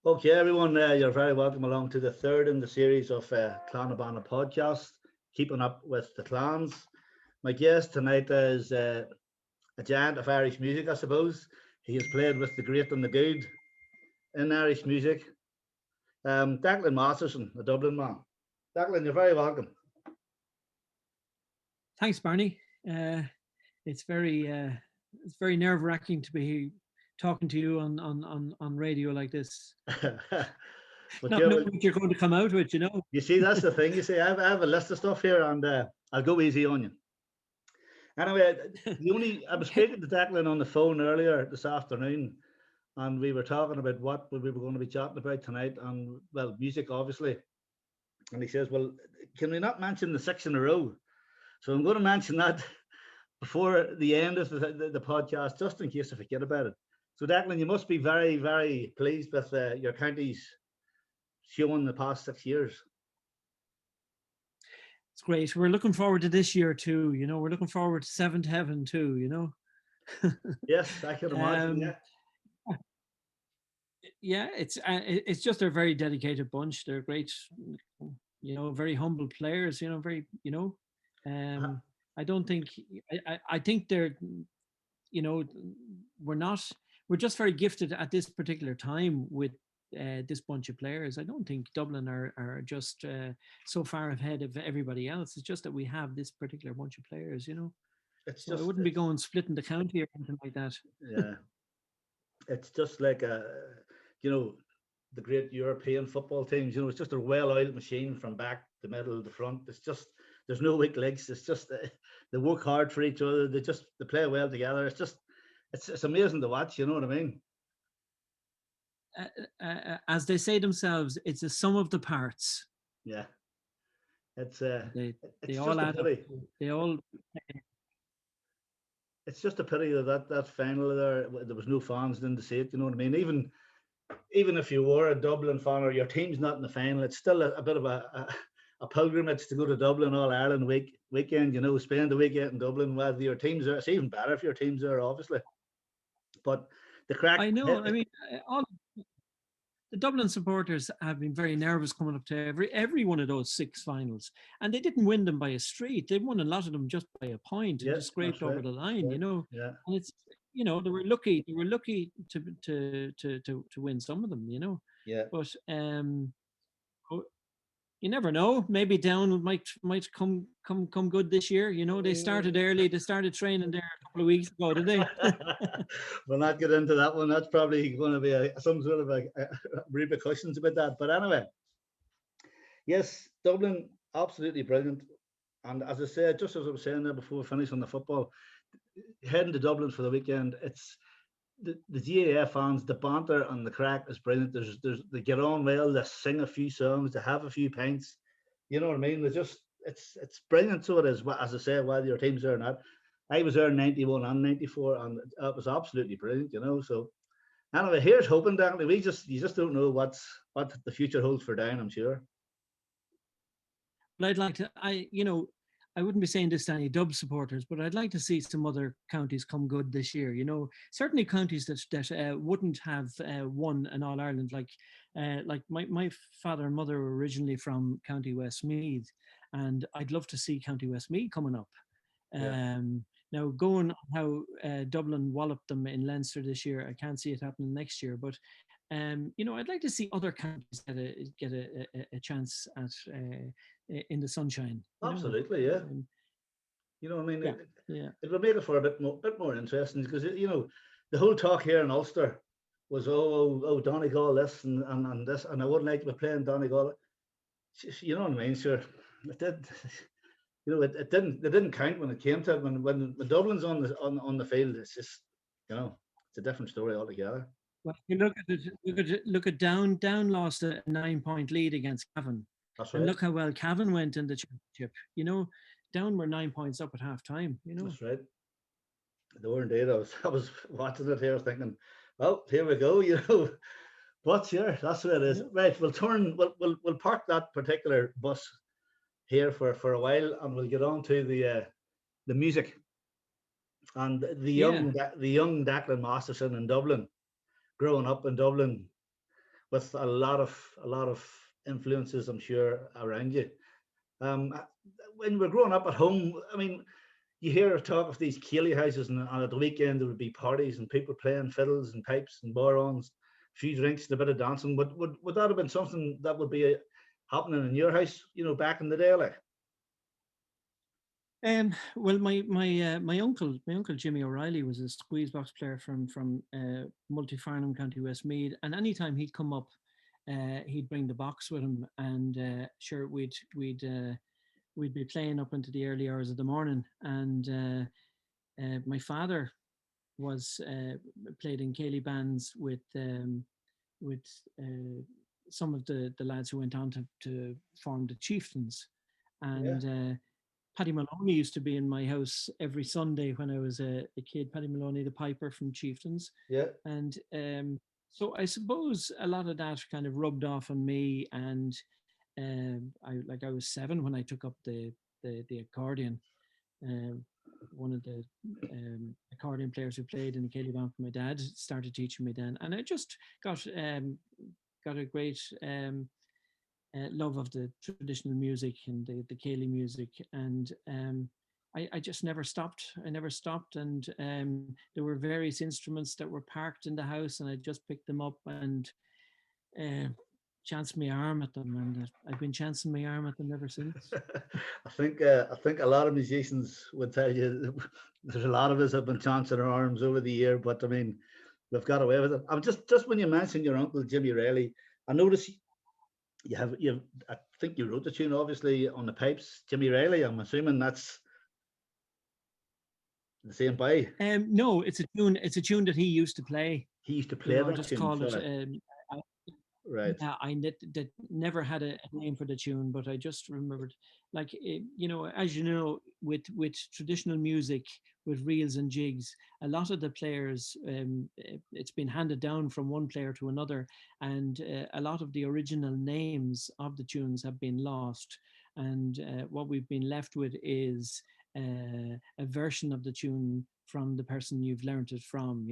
Okay, everyone, you're very welcome along to the third in the series of Clann Banna podcast, keeping up with the clans. My guest tonight is a giant of Irish music, I suppose. He has played with the great and the good in Irish music. Declan Masterson, a Dublin man. Declan, you're very welcome. Thanks, Barney. It's very nerve-wracking to be talking to you on radio like this. But not knowing what you're going to come out with, you know. You see, that's the thing. You see, I have a list of stuff here, and I'll go easy on you. Anyway, I was speaking to Declan on the phone earlier this afternoon, and we were talking about what we were going to be chatting about tonight, and well, music obviously. And he says, "Well, can we not mention the six in a row?" So I'm going to mention that before the end of the podcast, just in case I forget about it. So Declan, you must be very, very pleased with your county's show in the past 6 years. It's great. We're looking forward to this year too. You know, we're looking forward to Seventh Heaven too. You know. Yes, I can imagine. Yeah, it's just a very dedicated bunch. They're great. You know, very humble players. You know, very. You know, I don't think. I think they're. You know, we're just very gifted at this particular time with this bunch of players. I don't think Dublin are just so far ahead of everybody else. It's just that we have this particular bunch of players, you know. I wouldn't be going splitting the county or anything like that. Yeah, it's just like you know, the great European football teams. You know, it's just a well-oiled machine from back to middle to front. It's just there's no weak links. It's just they work hard for each other. They play well together. It's just it's amazing to watch. You know what I mean? As they say themselves, it's a sum of the parts. Yeah, it's they all add up. They all. It's just a pity that final there was no fans in to see it. You know what I mean? Even if you were a Dublin fan or your team's not in the final, it's still a bit of a pilgrimage to go to Dublin All Ireland weekend. You know, spend the weekend in Dublin. Whether your team's there, it's even better if your team's there, obviously. But the crack. I know. I mean, the Dublin supporters have been very nervous coming up to every one of those six finals, and they didn't win them by a street. They won a lot of them just by a point and just scraped over the line. Right. You know, and it's they were lucky. They were lucky to win some of them. You know, but you never know. Maybe Down might come good this year. You know, they started early. They started training there a couple of weeks ago, did they? We'll not get into that one. That's probably going to be some sort of repercussions about that. But anyway, yes, Dublin, absolutely brilliant. And as I said, just as I was saying there before we finish on the football, heading to Dublin for the weekend, it's the GAA fans, the banter and the crack is brilliant. They get on well, they sing a few songs, they have a few pints. You know what I mean? It's brilliant. So it is. As I say, whether your team's there or not. I was there in 91 and 94, and it was absolutely brilliant. You know. So anyway, here's hoping, Declan. You just don't know what the future holds for Down, I'm sure. But I'd like to. I wouldn't be saying this to any Dub supporters, but I'd like to see some other counties come good this year. You know, certainly counties that wouldn't have won an All Ireland, like my father and mother were originally from County Westmeath, and I'd love to see County Westmeath coming up. Now, going how Dublin walloped them in Leinster this year, I can't see it happening next year, but I'd like to see other counties get a chance at in the sunshine. Absolutely, yeah. You know, I mean, it would make it for a bit more interesting because the whole talk here in Ulster was Donegal this and this, and I wouldn't like to be playing Donegal. You know what I mean? Sure, it did. It didn't. They didn't count when it came to it. When Dublin's on the field, it's just it's a different story altogether. Well, you look at Down. Down lost a 9-point lead against Cavan. That's right. And look how well Cavan went in the championship. You know, Down were 9 points up at half time. You know. That's right. They were indeed. I was watching it here, thinking, well, here we go. You know, but sure, that's what it is. Right. We'll park that particular bus here for a while, and we'll get on to the music and the young Declan Masterson in Dublin. Growing up in Dublin, with a lot of influences, I'm sure, around you. Uh, when we're growing up at home, I mean, you hear talk of these ceilidh houses, and at the weekend there would be parties and people playing fiddles and pipes and barons, a few drinks and a bit of dancing. Would that have been something that would be happening in your house, back in the day, like? Well, my uncle Jimmy O'Reilly was a squeeze box player from Multifarnham, County Westmeath, and anytime he'd come up, he'd bring the box with him, and sure we'd be playing up into the early hours of the morning. And my father was played in ceilidh bands with some of the lads who went on to form the Chieftains, and. Yeah. Paddy Maloney used to be in my house every Sunday when I was a kid. Paddy Maloney, the piper from Chieftains. Yeah. And so I suppose a lot of that kind of rubbed off on me. And I was 7 when I took up the accordion. One of the accordion players who played in the ceilidh band for my dad started teaching me then, and I just got a great love of the traditional music and the ceilidh music, and I just never stopped. I never stopped, and there were various instruments that were parked in the house, and I just picked them up and chanced my arm at them, and I've been chancing my arm at them ever since. I think a lot of musicians would tell you there's a lot of us have been chancing our arms over the year, but I mean, we've got away with it. I'm just when you mentioned your uncle Jimmy O'Reilly, I noticed you I think you wrote the tune obviously on the pipes, Jimmy Riley. I'm assuming that's the same by. No, it's a tune that he used to play. He used to play I that just tune. call it. Right. I never had a name for the tune, but I just remembered, like, as you know, with traditional music, with reels and jigs, a lot of the players, it's been handed down from one player to another, and a lot of the original names of the tunes have been lost, and what we've been left with is a version of the tune from the person you've learnt it from.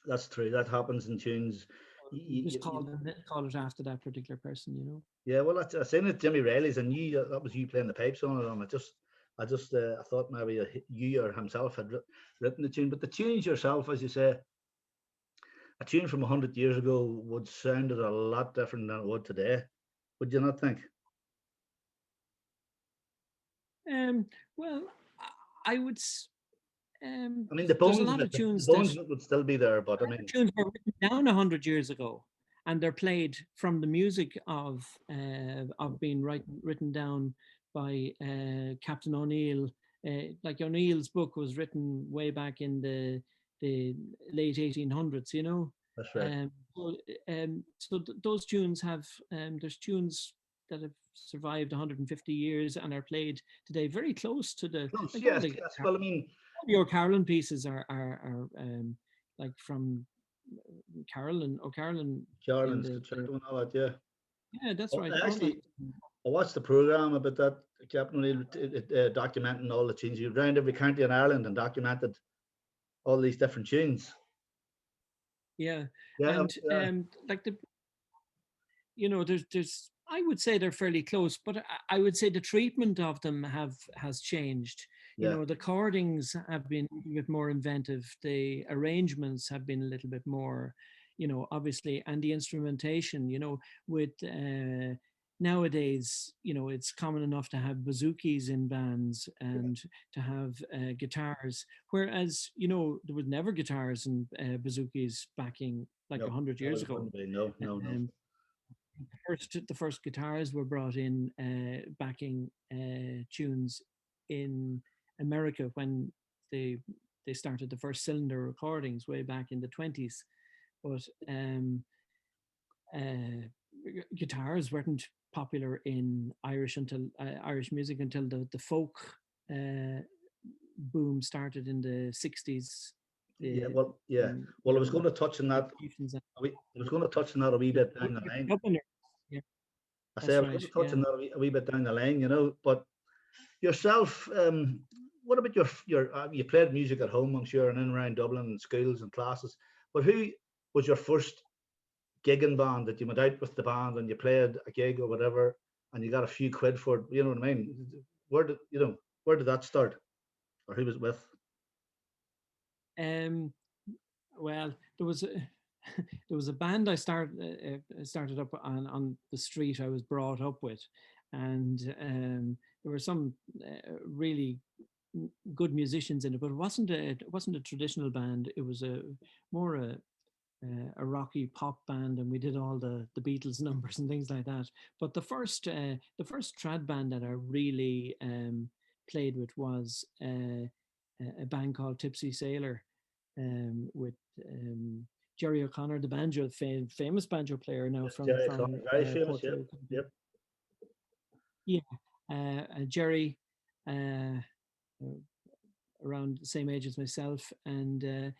That's true. That happens in tunes. Just call it after that particular person. Yeah, well, I seen it, Jimmy Riley's, and that was you playing the pipes on it. And I thought maybe you or himself had written the tune, but the tunes yourself, as you say, a tune from 100 years ago would sounded a lot different than it would today. Would you not think? Well, I would. I mean, the there's bones, a lot of tunes the bones would still be there, but I mean, tunes were written down 100 years ago, and they're played from the music of being written down by Captain O'Neill. Like O'Neill's book was written way back in the late 1800s. That's right. So those tunes have there's tunes that have survived 150 years and are played today, very close to the. Close, Like yes. Well, I mean, your Carolan pieces are like from Carolan Carolyn's the concerto and all that, yeah. yeah, that's Well, right. I watched the programme about that, Captain O'Neill, documenting all the tunes. You round every county in Ireland and documented all these different tunes. Yeah, Yeah, and like there's I would say they're fairly close, but I would say the treatment of them has changed. yeah. The chordings have been a bit more inventive. The arrangements have been a little bit more, obviously, and the instrumentation, with nowadays, it's common enough to have bazookas in bands and to have guitars, whereas, there was never guitars and bazookas backing like 100 years ago. No. The first guitars were brought in backing tunes in America when they started the first cylinder recordings way back in the 20s. But guitars weren't popular in Irish music until the folk boom started in the 60s. Well, I was going to touch on that. I was going to touch on that a wee bit down the line. Yeah, I say I was going to touch on that a wee bit down the line, but yourself, what about your you played music at home, I'm sure, and in around Dublin and schools and classes, but who was your first gigging band that you went out with the band and you played a gig or whatever, and you got a few quid for it? You know what I mean? Where did that start, or who was it with? Um, well, there was a there was a band I started up on the street I was brought up with, and there were some really good musicians in it, but it wasn't a traditional band. It was a more a rocky pop band, and we did all the Beatles numbers and things like that. But the first trad band that I really played with was a band called Tipsy Sailor, with Jerry O'Connor, the banjo, famous banjo player now Yes, from Jerry from Connor, very famous. Puerto Yeah, Rico. yep. Yeah, Jerry, uh, uh, around the same age as myself, and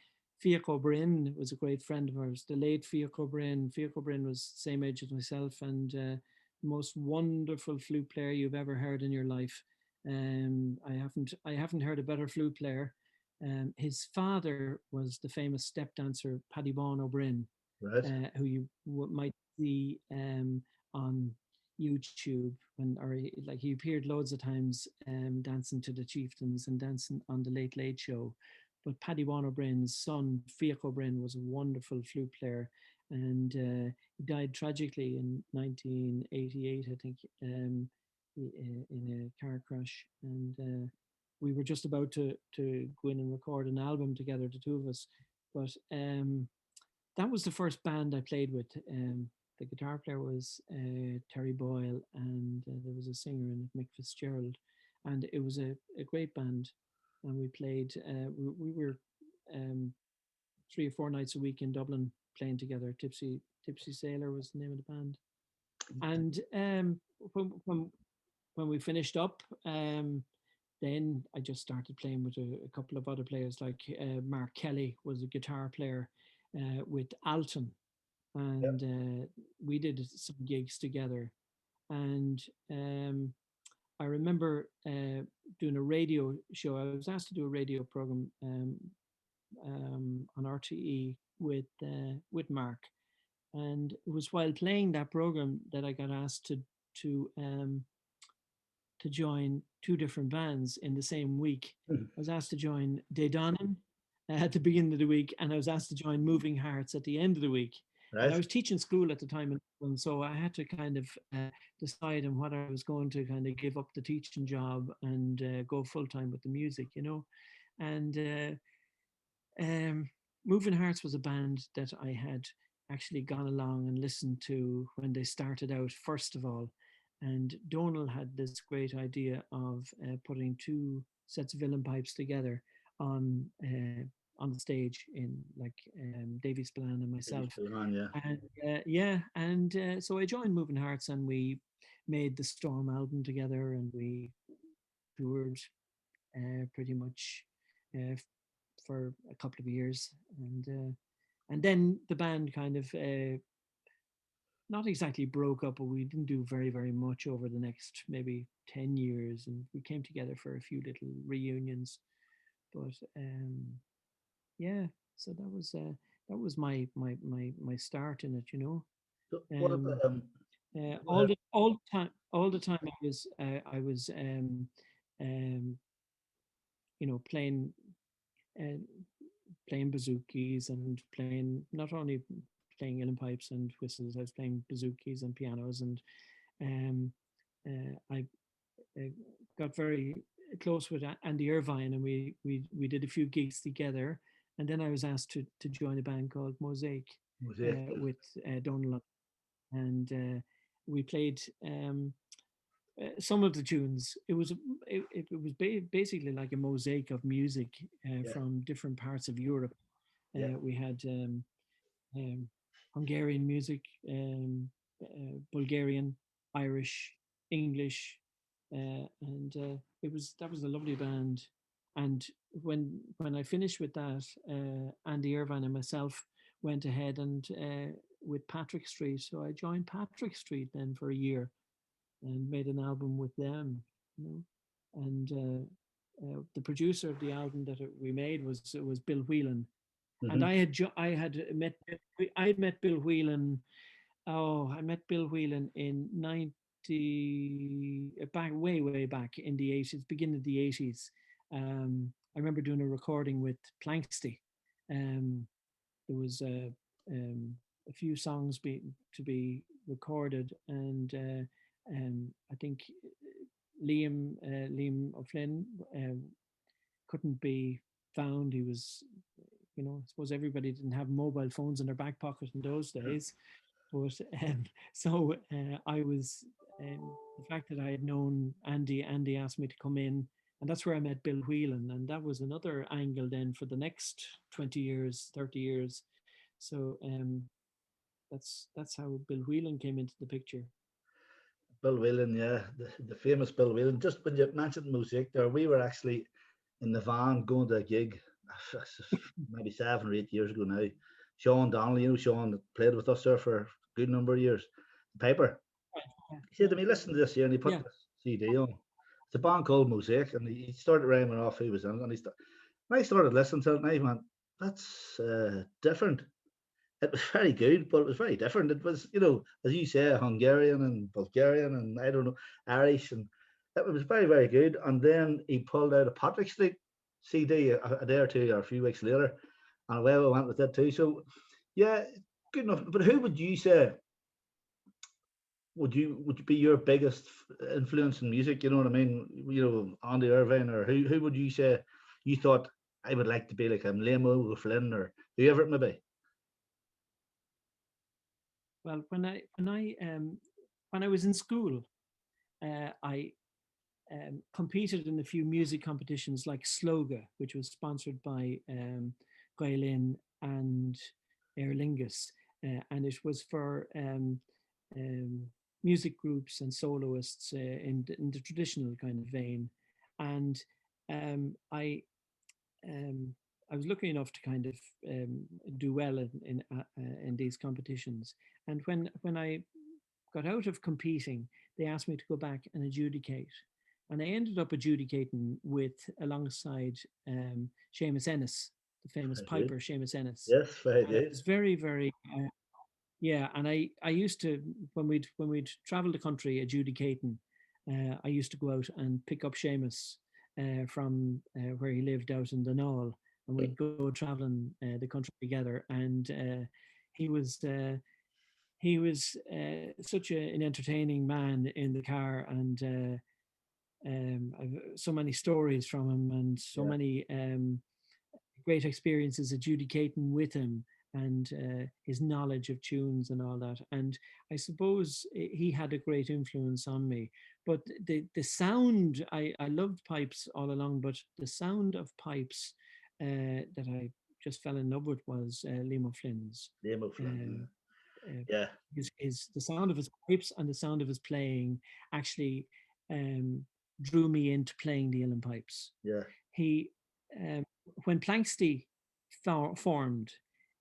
Fiach O'Brien was a great friend of ours. The late Fiach O'Brien. Fiach O'Brien was the same age as myself, and the most wonderful flute player you've ever heard in your life. I haven't heard a better flute player. His father was the famous step dancer Paddy Bono O'Brien, Right. who you might see on YouTube like he appeared loads of times dancing to the Chieftains and dancing on the Late Late Show. But Paddy Bono O'Brien's son, Fiach O'Brien, was a wonderful flute player, and he died tragically in 1988, I think, in a car crash. And we were just about to go in and record an album together, the two of us. But that was the first band I played with. The guitar player was Terry Boyle, and there was a singer in it, Mick Fitzgerald, and it was a great band. And we played. We were 3 or 4 nights a week in Dublin playing together. Tipsy Sailor was the name of the band. And when we finished up, then I just started playing with a couple of other players, like Mark Kelly was a guitar player with Alton, Yep. and we did some gigs together. And I remember doing a radio show. I was asked to do a radio program on RTE with Mark, and it was while playing that program that I got asked to join two different bands in the same week. I was asked to join Dónal at the beginning of the week, and I was asked to join Moving Hearts at the end of the week. And I Right. was teaching school at the time, and so I had to kind of decide on what I was going to kind of give up the teaching job and go full time with the music, you know. And Moving Hearts was a band that I had actually gone along and listened to when they started out, first of all. And Dónal had this great idea of putting two sets of uilleann pipes together on the stage in like Davy Spillane and Maybe myself. still on, yeah. And so I joined Moving Hearts, and we made the Storm album together, and we toured pretty much uh, for a couple of years, and then the band kind of not exactly broke up, but we didn't do very much over the next maybe 10 years, and we came together for a few little reunions. But yeah, so that was my start in it, you know. So what Um, about go all ahead. the time I was um, playing uh, playing bazookies and playing not only playing uilleann pipes and whistles, I was playing bazookies and pianos, and um, I got very close with Andy Irvine, and we did a few gigs together, and then I was asked to join a band called Mosaic Mosaic. with Dónal Lunny, and we played some of the tunes. It was basically like a mosaic of music Yeah. from different parts of Europe. Yeah. We had um, Hungarian music, Bulgarian, Irish, English, and that was a lovely band. And when I finished with that, Andy Irvine and myself went ahead and with Patrick Street. So I joined Patrick Street then for a year and made an album with them, you know. And the producer of the album that we made was Bill Whelan, And I had met Bill Whelan. Oh, I met Bill Whelan in 90, back way back in the 80s, beginning of the 80s. I remember doing a recording with Planksty. There was a few songs to be recorded, and I think Liam O'Flynn couldn't be found. He was, I suppose everybody didn't have mobile phones in their back pocket in those days. But I was, the fact that I had known Andy asked me to come in, and that's where I met Bill Whelan, and that was another angle then for the next 20 years, 30 years. So that's how Bill Whelan came into the picture. Bill Whelan, yeah, the famous Bill Whelan. Just when you mentioned music there, we were actually in the van going to a gig maybe 7 or 8 years ago now. Sean Donnelly, Sean played with us there for a good number of years. Piper. He said to me, listen to this here, and he put the CD on. It's a band called Mosaic, and he started rhyming off who was in it, and I started listening to it, and I went, that's different. It was very good, but it was very different. It was, as you say, Hungarian and Bulgarian and I don't know, Irish, and it was very, very good. And then he pulled out a Patrick Street CD a day or two or a few weeks later, and away we went with it too. So, yeah, good enough. But who would you say would be your biggest influence in music? You know what I mean? Andy Irvine, or who would you say you thought I would like to be like him, Liam O'Flynn, or whoever it may be? Well, when I was in school, I competed in a few music competitions like Sloga, which was sponsored by Whelan and Aer Lingus, and it was for music groups and soloists in the traditional kind of vein. And I was lucky enough to kind of do well in these competitions. And when I got out of competing, they asked me to go back and adjudicate. And I ended up adjudicating alongside Seamus Ennis, the famous piper Seamus Ennis. Yes, very good. It's very, very, yeah. And I used to, when we'd travel the country adjudicating, I used to go out and pick up Seamus from where he lived out in Dónal, and we'd go traveling the country together. And he was such an entertaining man in the car, and I've so many stories from him, and so many great experiences adjudicating with him, and his knowledge of tunes and all that. And I suppose he had a great influence on me. But the sound, I loved pipes all along, but the sound of pipes that I just fell in love with was Liam O'Flynn's. Liam O'Flynn, yeah. The sound of his pipes and the sound of his playing actually drew me into playing the uilleann pipes. Yeah. He, when Planksty formed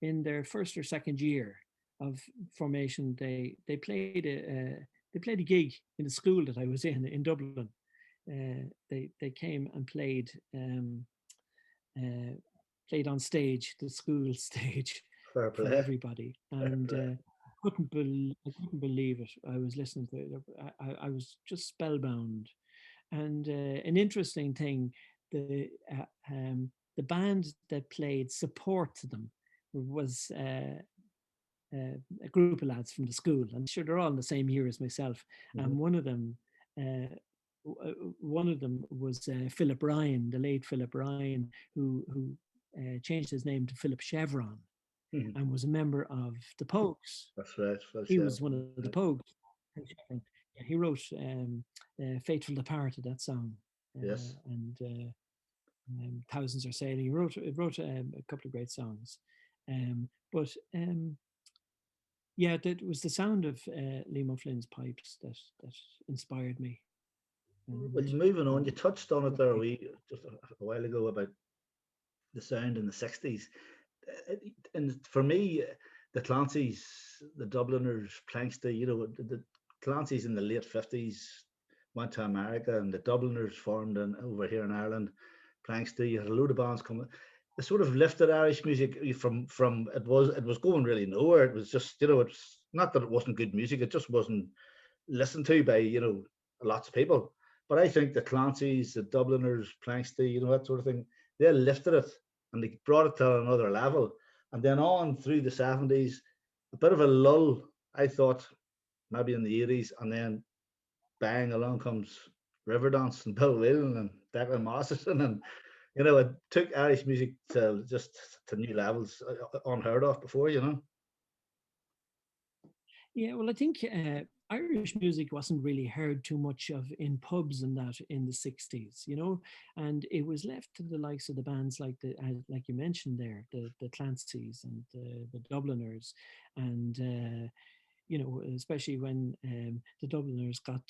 in their first or second year of formation, they played a gig in the school that I was in Dublin. They came and played on stage, the school stage, for everybody, and I couldn't believe it. I was listening to it. I was just spellbound. And an interesting thing, the band that played support to them was a group of lads from the school, and sure they're all in the same year as myself. Mm-hmm. And one of them was Philip Ryan, the late Philip Ryan, who changed his name to Philip Chevron, mm-hmm. and was a member of the Pogues. That's right. He was one of the Pogues. He wrote "Fateful Departed," that song. Yes. And "Thousands Are Sailing." He wrote a couple of great songs. But that was the sound of Liam O'Flynn's pipes that inspired me. Well, moving on, you touched on it there just a while ago about the sound in the 60s. And for me, the Clancys, the Dubliners, Planksty, the Clancys in the late 50s went to America, and the Dubliners formed over here in Ireland. Planksty, you had a load of bands coming. it sort of lifted Irish music from it was going really nowhere. It was just, it's not that it wasn't good music, it just wasn't listened to by, lots of people. But I think the Clancy's, the Dubliners, Planksty, that sort of thing, they lifted it and they brought it to another level. And then on through the 70s, a bit of a lull, I thought, maybe in the 80s, and then bang, along comes Riverdance and Bill Whelan and Declan Masterson, and it took Irish music to new levels, unheard of before. Yeah, well, I think Irish music wasn't really heard too much of in pubs and that in the 60s, and it was left to the likes of the bands like like you mentioned there, the Clancy's and the Dubliners, and especially when the Dubliners got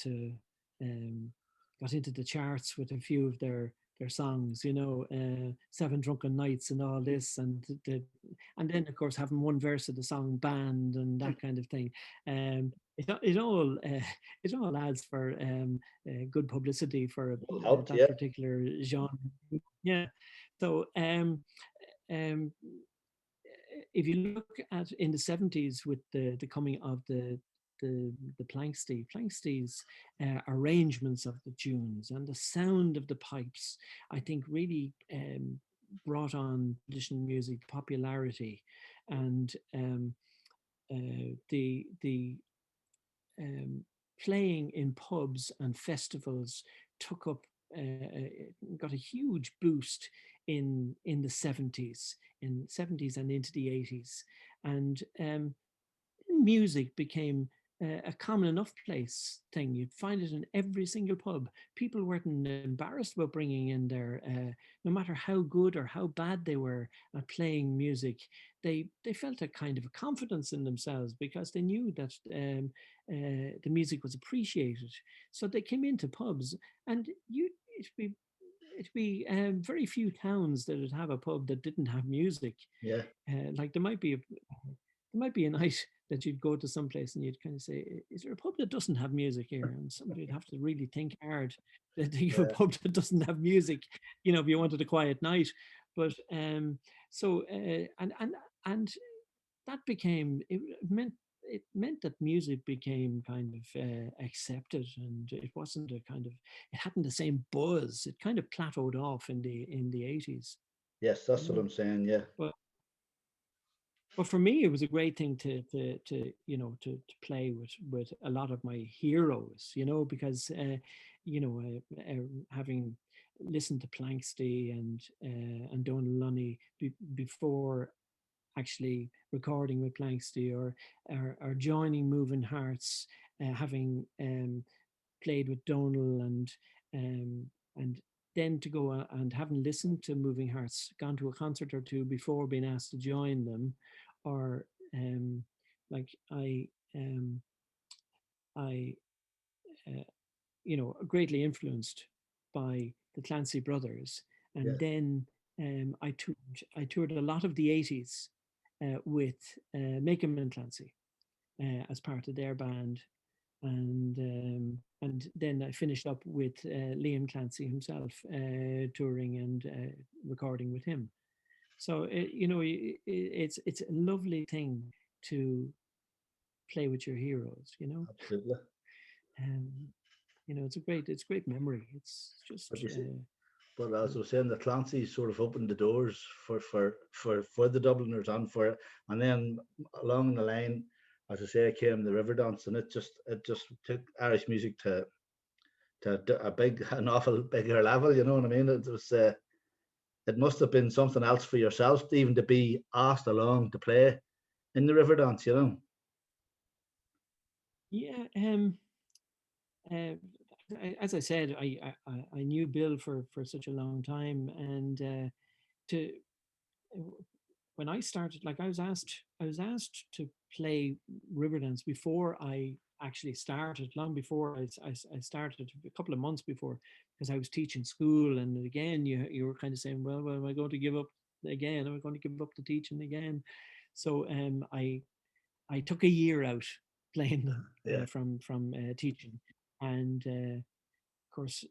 into the charts with a few of their songs, Seven Drunken Nights and all this, and then of course having one verse of the song banned and that kind of thing. It all adds for good publicity for Helped, that yeah. particular genre. Yeah. So if you look at in the 70s with the coming of the Planksteys arrangements of the tunes and the sound of the pipes, I think really brought on traditional music popularity, and the playing in pubs and festivals took up got a huge boost in the 70s and into the 80s, and music became a common enough place thing. You'd find it in every single pub. People weren't embarrassed about bringing in their, no matter how good or how bad they were at playing music, they felt a kind of a confidence in themselves because they knew that the music was appreciated. So they came into pubs, and it'd be very few towns that would have a pub that didn't have music. Yeah. Like there might be a night that you'd go to some place and you'd kind of say, is there a pub that doesn't have music here? And somebody would have to really think hard that they have a pub that doesn't have music, if you wanted a quiet night. But and that became, it meant that music became kind of accepted, and it wasn't it hadn't the same buzz. It kind of plateaued off in the 80s. Yes, that's what I'm saying. Yeah. But for me, it was a great thing to play with a lot of my heroes, because having listened to Planksty and Dónal Lunny before actually recording with Planksty, or joining Moving Hearts, having played with Dónal, and then to go and having listened to Moving Hearts, gone to a concert or two before being asked to join them, or like I greatly influenced by the Clancy brothers, and Yeah. then I toured a lot of the 80s with McCann and Clancy as part of their band, and then I finished up with Liam Clancy himself, touring and recording with him. So it's a lovely thing to play with your heroes. Absolutely. It's a great memory. It's just. But as I was saying, the Clancy's sort of opened the doors for the Dubliners and then along the line, as I say, came the Riverdance, and it just took Irish music to an awful bigger level. You know what I mean? It was it must have been something else for yourself even to be asked along to play in the Riverdance. Yeah. As I said, I knew Bill for such a long time, and to when I started, like I was asked to play Riverdance before I actually started, long before I started, a couple of months before, because I was teaching school, and again you were kind of saying, well, am I going to give up again? Am I going to give up the teaching again? So I took a year out playing them from teaching, and of course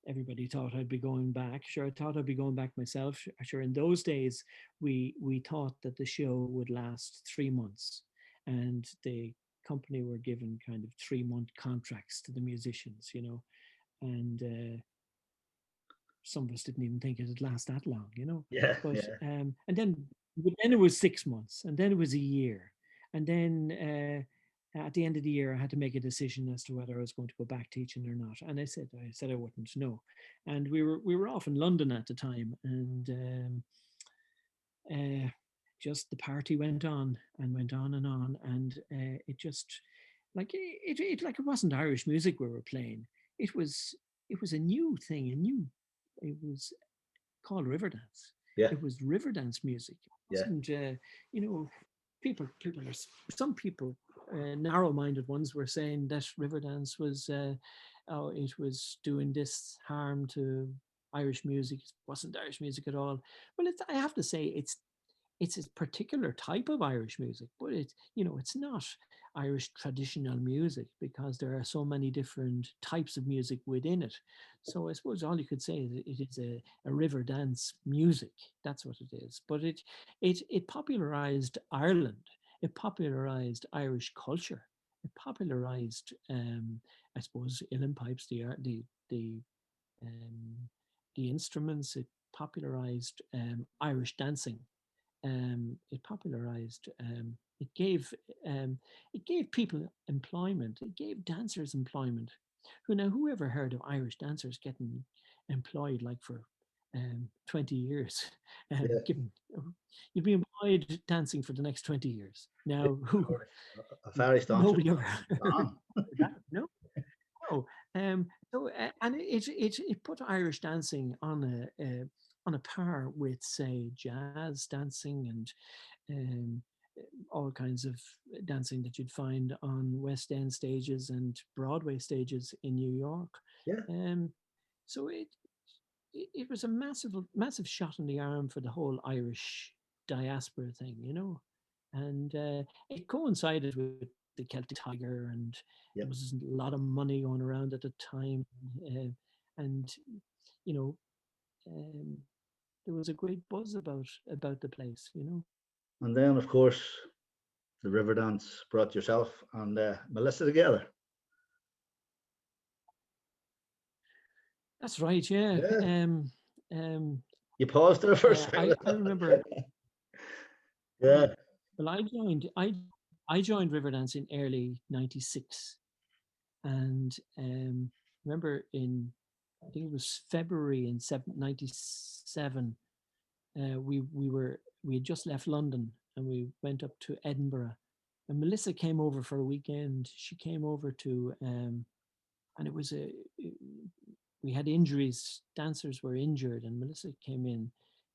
everybody thought I'd be going back. Sure, I thought I'd be going back myself. Sure, in those days, we thought that the show would last 3 months, and the company were given kind of 3-month contracts to the musicians, and some of us didn't even think it'd last that long. Yeah, But yeah, then it was 6 months, and then it was a year, and then at the end of the year, I had to make a decision as to whether I was going to go back teaching or not. And I said I wouldn't. No, and we were off in London at the time, and just the party went on and went on and on, and it just it wasn't Irish music we were playing. It was a new thing, it was called Riverdance. yeah, It was Riverdance music. It yeah, wasn't, people are, some people, narrow-minded ones were saying that Riverdance was, it was doing this harm to Irish music. It wasn't Irish music at all. Well, I have to say, it's a particular type of Irish music, but it's not Irish traditional music because there are so many different types of music within it. So I suppose all you could say is it is a river dance music. That's what it is. But it popularized Ireland. It popularized Irish culture. It popularized, I suppose, uilleann pipes, the um, the instruments. It popularized Irish dancing. It popularized. It gave people employment. It gave dancers employment. Who ever heard of Irish dancers getting employed like for 20 years? yeah. Given you'd be employed dancing for the next 20 years. Yeah, Now, a Irish dancer. nobody ever heard Gone. that. No, no. And it put Irish dancing on a par with, say, jazz dancing and um, all kinds of dancing that you'd find on West End stages and Broadway stages in New York. Yeah, Um, so it was a massive shot in the arm for the whole Irish diaspora thing. And it coincided with the Celtic Tiger, and yeah. there was a lot of money going around at the time, and you know, um, there was a great buzz about the place. And then, of course, the Riverdance brought yourself and Melissa together. That's right, yeah. Yeah. Um, You paused there for a I second. remember. Yeah, Well, I joined Riverdance in early '96, and remember I think it was February in '97. We had just left London and we went up to Edinburgh, and Melissa came over for a weekend. She came over and it was we had injuries. Dancers were injured, and Melissa came in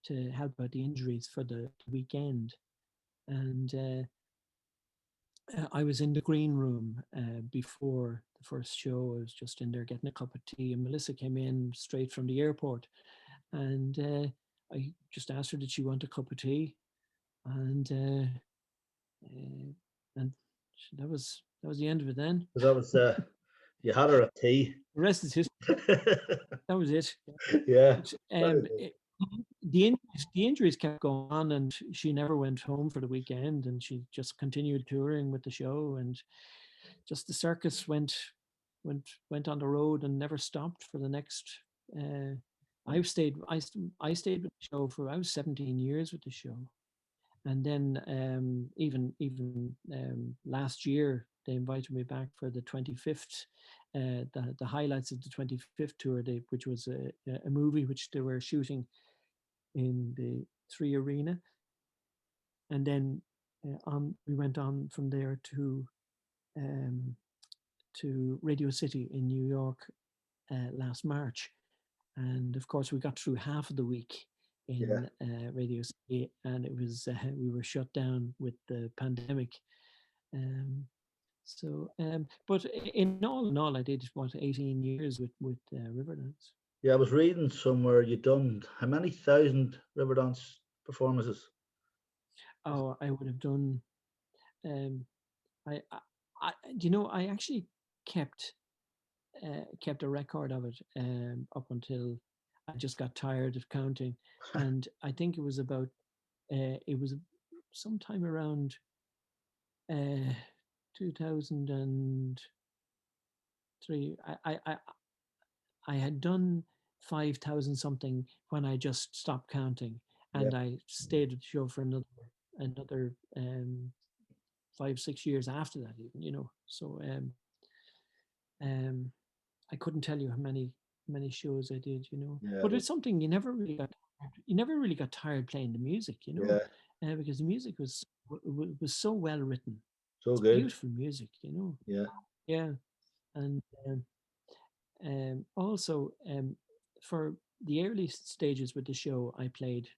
to help out the injuries for the weekend. And I was in the green room before the first show. I was just in there getting a cup of tea, and Melissa came in straight from the airport, and I just asked her, did she want a cup of tea? And and that was the end of it. Then because that was you had her at tea. the rest is history. That was it. Yeah, But, very good. the injuries kept going on, and she never went home for the weekend, and she just continued touring with the show, and just the circus went on the road and never stopped for the next. I stayed with the show for I was 17 years with the show, and then even last year they invited me back for the 25th, the highlights of the 25th tour, which was a movie which they were shooting in the 3 Arena, and then we went on from there to Radio City in New York last March, and of course we got through half of the week Yeah, in Radio City, and it was we were shut down with the pandemic. Um, but in all, I did 18 years with Riverdance. yeah. I was reading somewhere you'd done how many thousand Riverdance performances? Oh, I would have done. Um, I, I, I actually kept kept a record of it up until I just got tired of counting. And I think it was sometime around 2003. I had done 5,000 something when I just stopped counting, Yeah. and I stayed at the show for another 5-6 years after that, even, you know. So I couldn't tell you how many shows I did, you know. Yeah. But it's something you never really got tired playing the music, you know, Yeah. because the music was so well written. So It's good. beautiful music, you know. Yeah. Yeah, and also for the early stages with the show, I played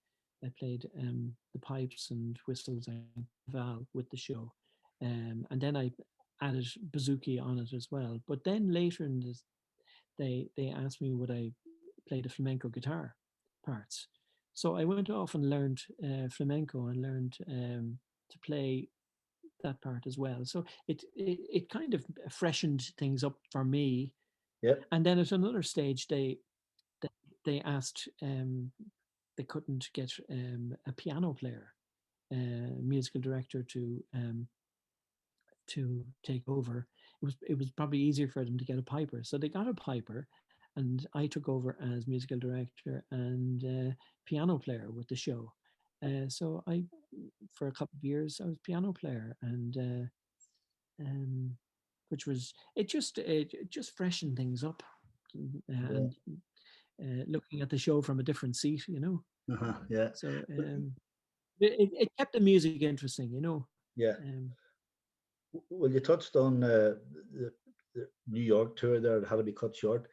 the pipes and whistles and valve with the show, and then I added bouzouki on it as well. But then later in this, they asked me would I play the flamenco guitar parts. So I went off and learned flamenco and learned to play that part as well. So it kind of freshened things up for me. Yep. And then at another stage, they asked they couldn't get a piano player, musical director to take over. It was probably easier for them to get a piper, so they got a piper, and I took over as musical director and piano player with the show. So I, for a couple of years, I was piano player, and which was it just freshened things up, and looking at the show from a different seat, you know. Yeah. So it kept the music interesting, you know. Yeah. Um, Well, you touched on the New York tour there that had to be cut short.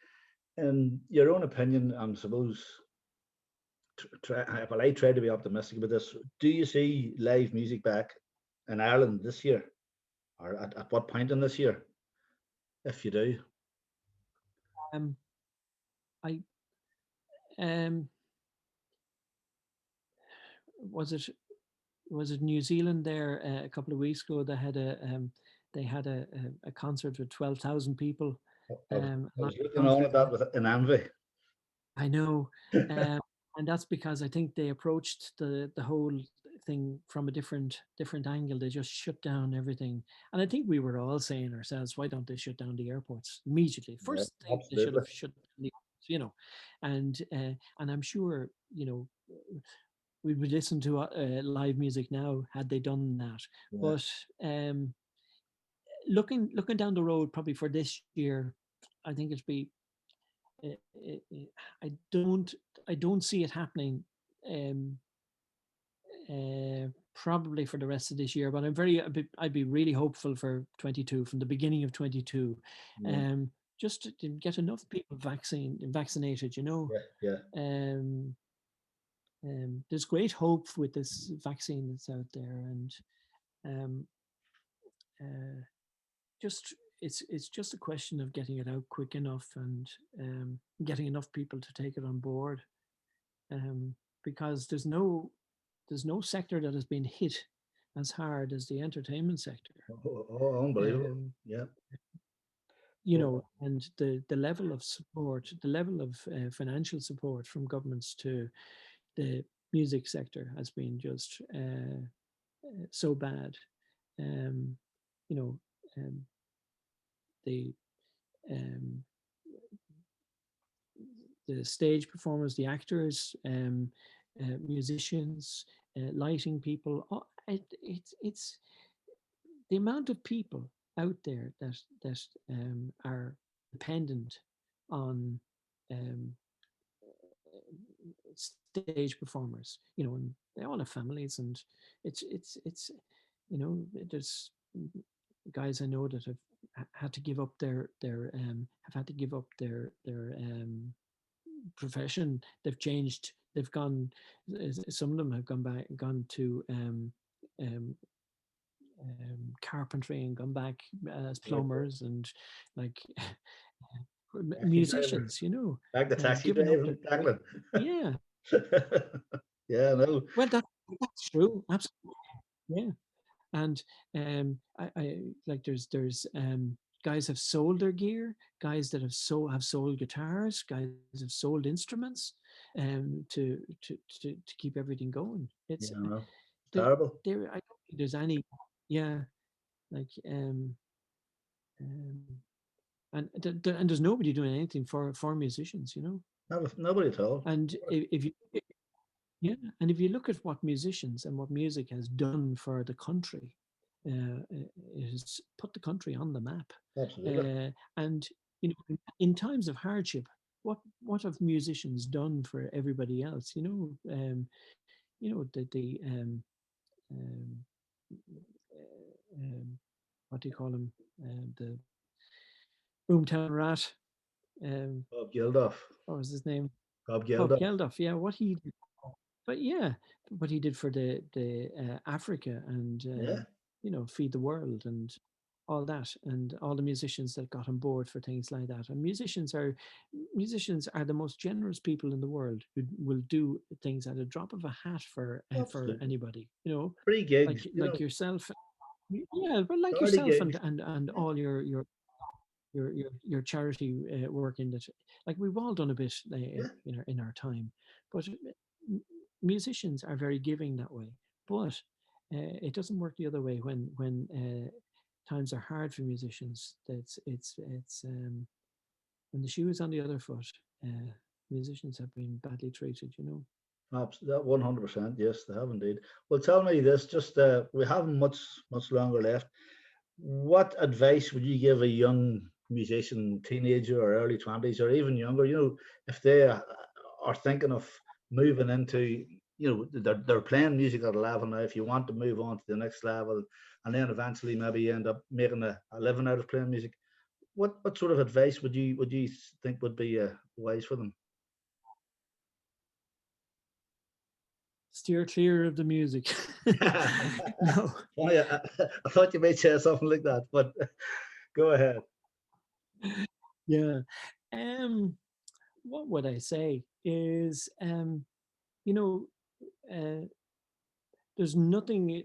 In your own opinion, I suppose, well, I try to be optimistic about this. Do you see live music back in Ireland this year, or at what point in this year, if you do? um, I um, was it New Zealand there a couple of weeks ago? They had a concert with 12,000 people. I was, And I I was looking on counted at that with an envy. I know, and that's because I think they approached the whole thing from a different angle. They just shut down everything, and I think we were all saying ourselves, "Why don't they shut down the airports immediately? Yeah, First thing they should absolutely. have shut down the airports, you know." And I'm sure, you know, we would listen to live music now had they done that. Yeah. But looking down the road, probably for this year, I think it'd be uh, uh, I don't see it happening um, probably for the rest of this year. But I'd be really hopeful for 22 from the beginning of 22, Yeah. just to get enough people vaccinated. You know, Yeah. Yeah. um, there's great hope with this vaccine that's out there, and um, uh, just it's just a question of getting it out quick enough and getting enough people to take it on board. Because there's no sector that has been hit as hard as the entertainment sector. Unbelievable. Um, Yeah. you know, Oh, and the level of support, the level of financial support from governments to the music sector has been just so bad. Um, you know, um, the um, the stage performers, the actors, musicians, lighting people. It's the amount of people out there that are dependent on um, stage performers. You know, and they all have families, and it's you know, there's guys I know that have had to give up their have had to give up their profession. They've changed. They've gone. Some of them have gone to um, carpentry and gone back as right. plumbers and like Taxi driver. musicians. You know, Back to taxi giving up driving, their Declan. yeah. Yeah, no. Well, that's true. Absolutely. Yeah. And I like there's guys have sold their gear, guys that have sold guitars, guys have sold instruments, to keep everything going. It's Yeah, no, there. terrible. I don't think there's any. Yeah, like um, and there's nobody doing anything for musicians, you know. Nobody at all. And if you yeah, and if you look at what musicians and what music has done for the country, it has put the country on the map. Absolutely. And you know, in times of hardship, what have musicians done for everybody else? The um, what do you call him? The Boomtown Rat. Um, Bob Geldof. what was his name? Bob Bob Geldof. Geldof. Yeah, what he did. But yeah, what he did for the Africa and Yeah, feed the world and all that, and all the musicians that got on board for things like that. And musicians are the most generous people in the world who will do things at a drop of a hat for absolutely. anybody. You know, Free gigs, like yourself. Yeah, but like charity yourself gigs. and Yeah, all your charity work in that, like we've all done a bit yeah, in our time, but musicians are very giving that way. But it doesn't work the other way when times are hard for musicians. It's when the shoe is on the other foot. Musicians have been badly treated, you know. that 100%. Yes, they have indeed. Well, tell me this. Just we haven't much longer left. What advice would you give a young musician, teenager or early 20s, or even younger? If they are thinking of moving into, they're playing music at a level now. If you want to move on to the next level, and then eventually maybe you end up making a living out of playing music, what sort of advice would you think would be wise for them? Steer clear of the music. No. Oh yeah, I thought you might say something like that, but go ahead. Yeah. Um, what would I say is, you know, uh, there's nothing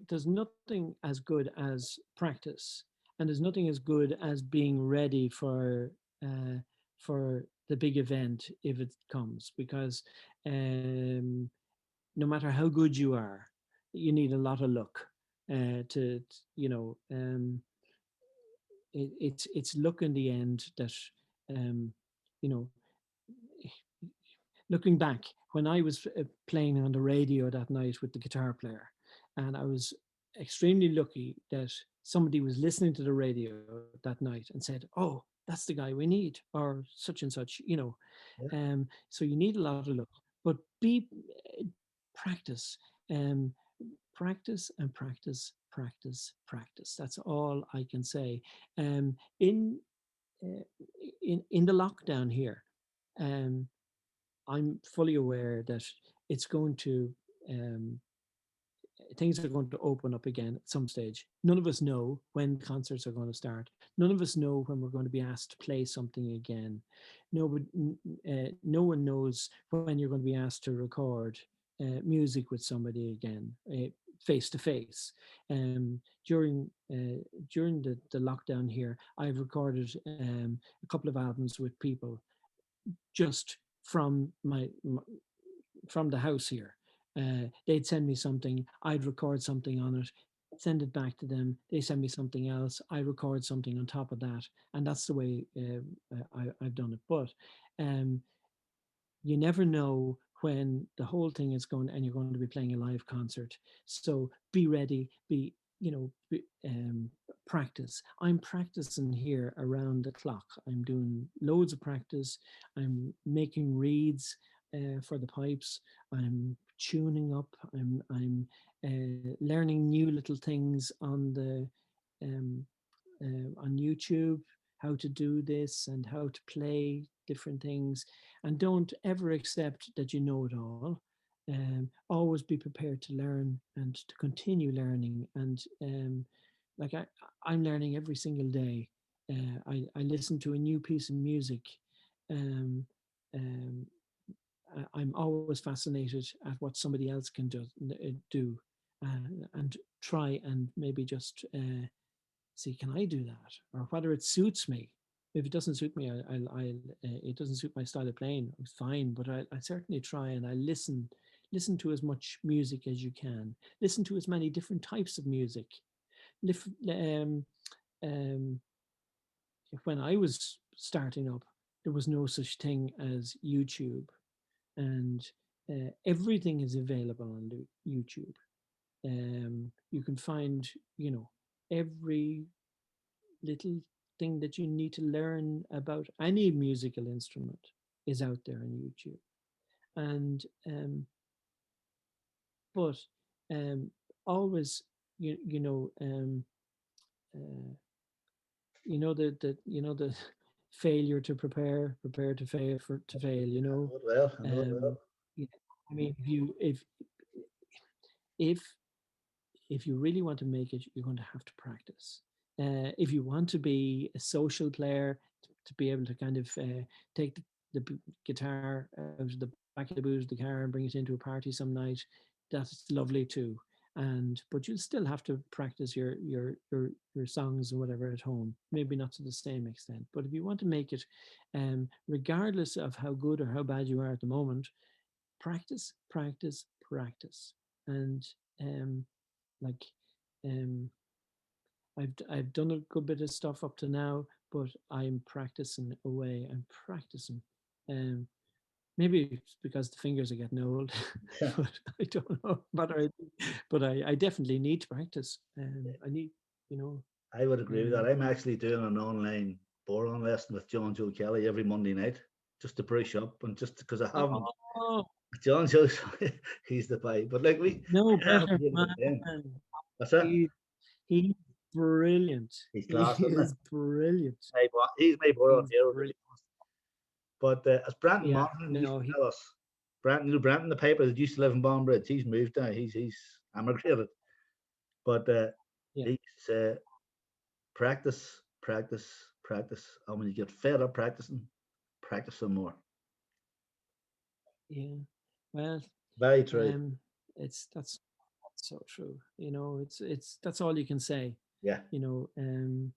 as good as practice, and there's nothing as good as being ready uh, for the big event if it comes, because um, no matter how good you are, you need a lot of luck to you know it's luck in the end that um, you know looking back, when I was playing on the radio that night with the guitar player, and I was extremely lucky that somebody was listening to the radio that night and said, "Oh, that's the guy we need," or such and such, you know. Yeah, So you need a lot of luck, but be practice, um, practice and practice, practice, practice. That's all I can say. In uh, in the lockdown here. Um, I'm fully aware that it's going to um, things are going to open up again at some stage. None of us know when concerts are going to start. None of us know when we're going to be asked to play something again. No one knows when you're going to be asked to record music with somebody again, face to face. During the lockdown here, I've recorded a couple of albums with people just from the house here. They'd send me something, I'd record something on it, send it back to them. They send me something else, I record something on top of that, and that's the way I've done it. But um, you never know when the whole thing is going and you're going to be playing a live concert. So be ready, practice. I'm practicing here around the clock. I'm doing loads of practice. I'm making reeds for the pipes. I'm tuning up. I'm learning new little things um, on YouTube, how to do this and how to play different things. And don't ever accept that you know it all. Always be prepared to learn and to continue learning. And like I'm learning every single day. I listen to a new piece of music. Um, um, I'm always fascinated at what somebody else can do and try and maybe just see, can I do that? Or whether it suits me. if it doesn't suit me, it doesn't suit my style of playing. It's fine, but I certainly try and I listen to as much music as you can. Listen to as many different types of music. Lif- Um, um, when I was starting up, there was no such thing as YouTube, and everything is available on YouTube. You can find, every little thing that you need to learn about any musical instrument is out there on YouTube. And but um, always, you know, uh, the failure to prepare to fail for to fail. I know it well. I know it well. Um, yeah, I mean, if if you really want to make it, you're going to have to practice. If you want to be a social player, to be able to kind of take the guitar out of the back of the boot of the car and bring it into a party some night, that's lovely too. And but you still have to practice your songs or whatever at home. Maybe not to the same extent, but if you want to make it, regardless of how good or how bad you are at the moment, practice, practice, practice, and um, like um, I've done a good bit of stuff up to now, but I'm practicing away. I'm practicing. Um, Maybe it's because the fingers are getting old, Yeah. but I don't know. But I definitely need to practice. I need, you know. I would agree with that. Um, I'm actually doing an online boron lesson with John Joe Kelly every Monday night, just to brush up and just because I haven't. oh John Joe, he's the guy. But like no, I have better to man. get in. That's it. He he's brilliant. He's He class, isn't it? is brilliant. He's my boron He's hero. brilliant. But as Brandon Yeah. Martin used No, to he. tell us, Brandon the paper that used to live in Bonbridge, he's moved now. He's emigrated. But Yeah. he's practice, practice, practice. And when you get fed up practicing, practice some more. Yeah. Well, Very true. um, that's so true. It's that's all you can say. Yeah. You know, um,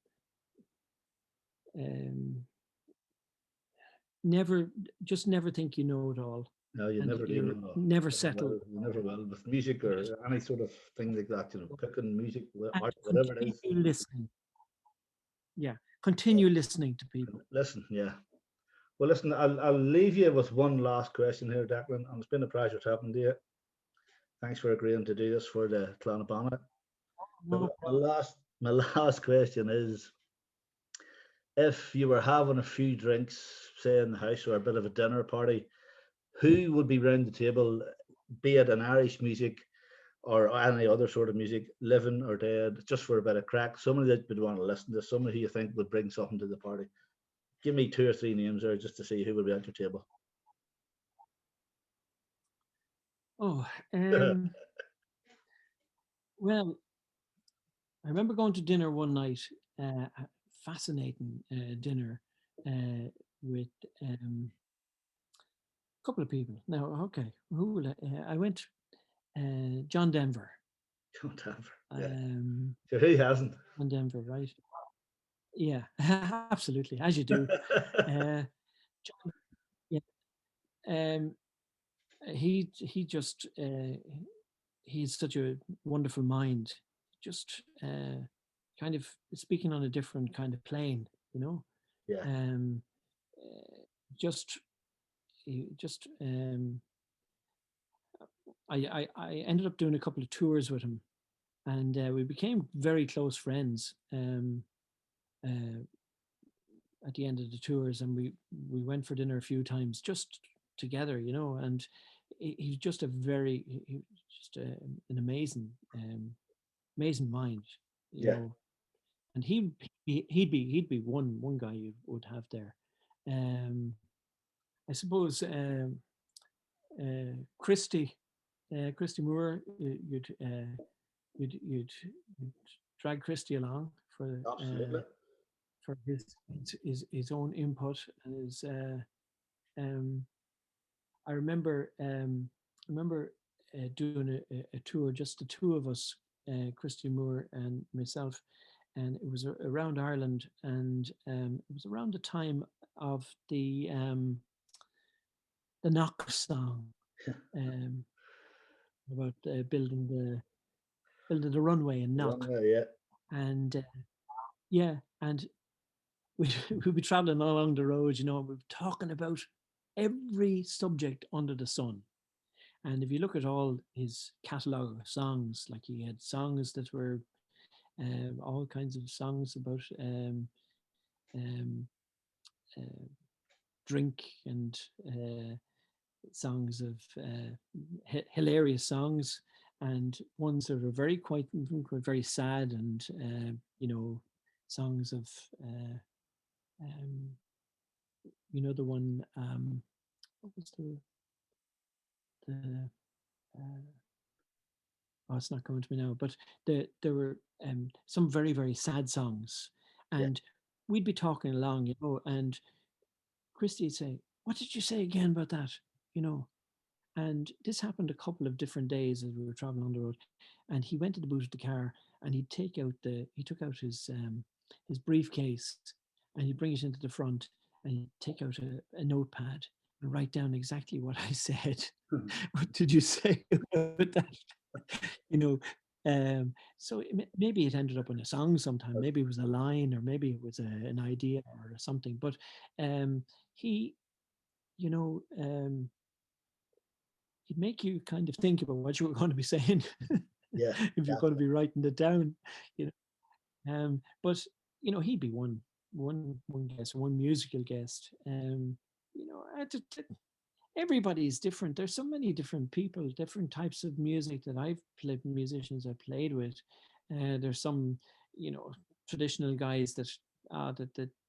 never just never think you know it all, No, you and never do you're know. never Never settle. will. You never will with music Right. or any sort of thing like that. Cooking, music, And art, whatever it is. continue listening. Yeah, continue listening to people. Listen, yeah. Well, listen, I'll leave you with one last question here, Declan, and it's been a pleasure talking to you. Thanks for agreeing to do this for the Clannad. No So problem. my last question is, if you were having a few drinks, say in the house or a bit of a dinner party, who would be round the table, be it an Irish music or any other sort of music, living or dead, just for a bit of crack? Somebody that would want to listen to, somebody who you think would bring something to the party. Give me two or three names there just to see who would be at your table. Oh, well, I remember going to dinner one night, a fascinating dinner with a couple of people. Now, okay, who will I went? John Denver. Don't have. Yeah. Um, So who hasn't? John Denver, right? Yeah, absolutely, as you do. Uh, John, yeah, um, he just he's such a wonderful mind. Just kind of speaking on a different kind of plane, you know. Yeah. Um, uh, just just I ended up doing a couple of tours with him, and we became very close friends. Uh, at the end of the tours, and we went for dinner a few times just together, you know. And he's just a very just an amazing mind, you Yeah. know. And he'd be one guy you would have there. Um, I suppose Christy Christy Moore, you'd drag Christy along Absolutely. for his own input and his. Um, I remember doing a tour, just the two of us, Christy Moore and myself, and it was around Ireland, and it was around the time of the Knock song, about building the runway in Knock, Yeah. and yeah, and we'd be traveling along the road, you know, we'd be talking about every subject under the sun. And if you look at all his catalogue of songs, like he had songs that were all kinds of songs about um, uh, drink, and songs of hilarious songs, and ones that are very quite very sad, and you know, songs of um, you know, the one, what was the oh, it's not coming to me now, but there were some very, very sad songs, Yeah. and we'd be talking along, you know, and Christy would say, "What did you say again about that?" You know, and this happened a couple of different days as we were traveling on the road, and he went to the boot of the car, and he took out his briefcase, and he'd bring it into the front, and he'd take out a notepad and write down exactly what I said. What did you say about that? You know, so maybe it ended up in a song sometime. Maybe it was a line, or maybe it was an idea or something. But he, you know, he'd make you kind of think about what you were going to be saying. Yeah. If you're going to be writing it down, you know. But you know, he'd be one guest, one musical guest. You know, everybody's different. There's so many different people, different types of music that I've played, musicians I've played with. There's some, you know, traditional guys that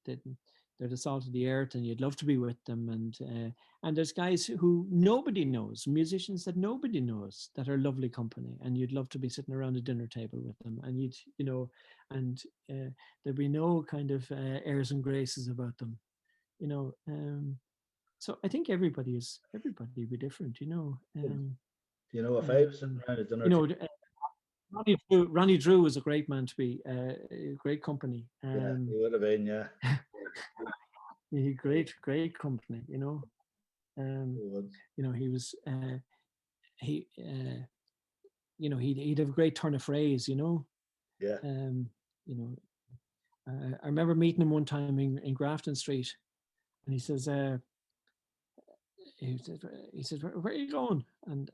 they're the salt of the earth, and you'd love to be with them. And there's guys who nobody knows, musicians that nobody knows, that are lovely company, and you'd love to be sitting around a dinner table with them, and you'd, you know, and there'd be no kind of airs and graces about them, you know. So I think everybody be different, you know. You know, if I was sitting around a dinner You know, table, Ronnie Drew was a great man to be, a great company. yeah, he would have been, yeah. Great company, you know. You know, he was he you know, he'd have a great turn of phrase, you know. Yeah. You know, I remember meeting him one time in Grafton Street, and he says, where are you going? And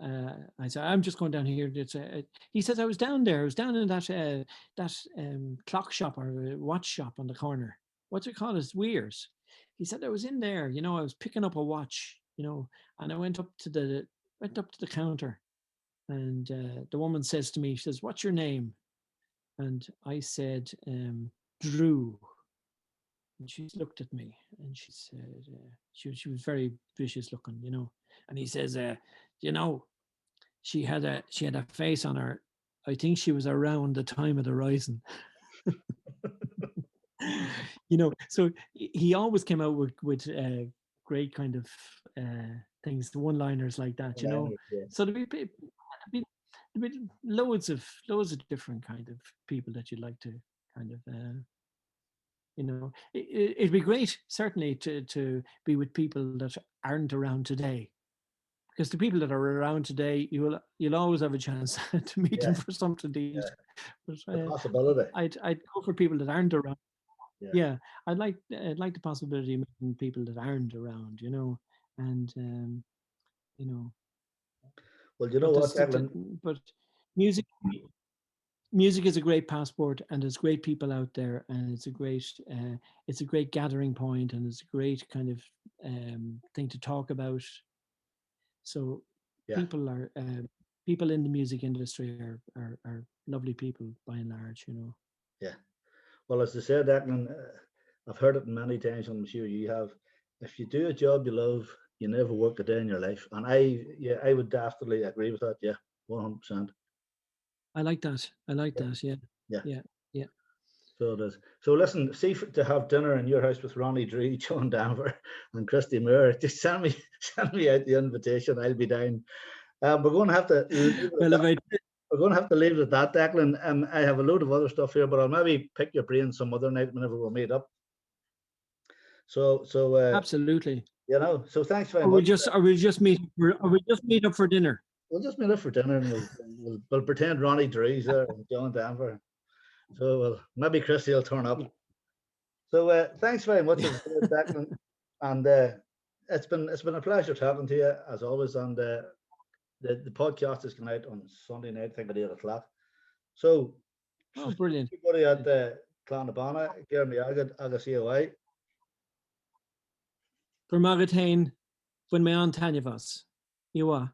I said, I'm just going down here. He says, I was down there. I was down in that clock shop, or watch shop on the corner. What's it called? It's Weir's. He said, I was in there. You know, I was picking up a watch. You know, and I went up to the counter, and the woman says to me, she says, "What's your name?" And I said, "Drew." And she looked at me, and she said, she was very vicious looking, you know. And he says, you know, she had a face on her. I think she was around the time of the rising. You know, so he always came out with great kind of things, the one-liners like that, you know. Yeah. So there'd be loads of different kind of people that you'd like to kind of you know, it'd be great, certainly, to be with people that aren't around today, because the people that are around today, you'll always have a chance to meet them for something to eat. But, the possibility. I'd go for people that aren't around. Yeah. Yeah, I'd like the possibility of meeting people that aren't around, you know, and you know. Well, you know what, Declan? But music is a great passport, and there's great people out there, and it's a great gathering point, and it's a great kind of thing to talk about. So people are people in the music industry are lovely people by and large, you know. Yeah. Well, as I said, Declan, I've heard it many times, and I'm sure you have. If you do a job you love, you never work a day in your life. And I would definitely agree with that. Yeah, 100%. I like that. Yeah. Yeah. Yeah. Yeah. So it is. So listen, see, to have dinner in your house with Ronnie Drew, John Denver, and Christy Moore, just send me out the invitation. I'll be down. We're going to have to. Well, if I we're going to have to leave it at that, Declan. I have a load of other stuff here, but I'll maybe pick your brain some other night whenever we meet up. So absolutely. You know, so thanks very much. We'll just meet up for dinner. We'll just meet up for dinner, and we'll pretend Ronnie Drew's there and John Denver. So maybe Christy will turn up. So thanks very much, Declan, and it's been a pleasure talking to you as always. And the podcast is going out on Sunday night, I think at 8 o'clock. So, brilliant! Everybody at the Clann Banna, Jeremy Agad, agus COI. For Magatain, when me on Tanya vas, you are.